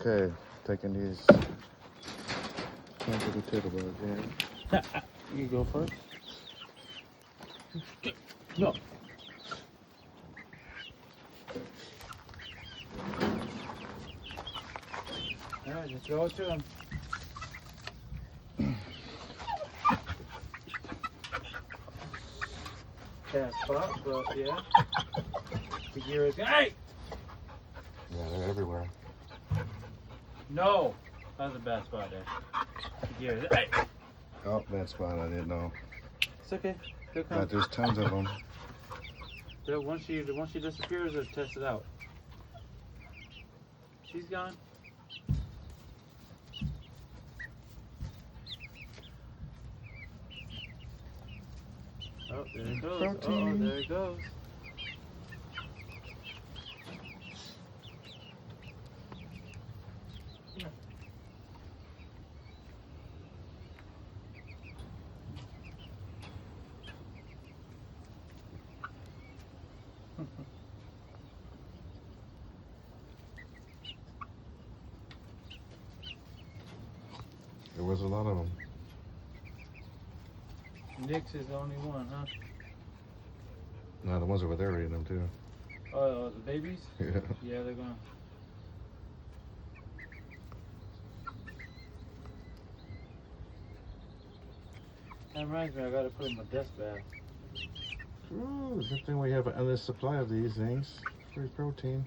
Okay, taking these into the tickle bug again. You go first. Go. Alright, just throw it to him. Bad spot, but yeah. The gear is. Hey! Yeah, they're everywhere. No! That was a bad spot there. The gear is. Hey! Oh, that spot I didn't know. It's okay. They'll come. Got there's tons of them. Once she disappears, they'll test it out. She's gone. Oh, there it goes. Protein. Oh, there it goes. There was a lot of them. Nick's is the only one, huh? No, the ones over there are eating them too. Oh, the babies? Yeah. Yeah, they're gonna. That reminds me, I gotta put in my desk bath. Ooh, good thing we have an endless supply of these things. Free protein.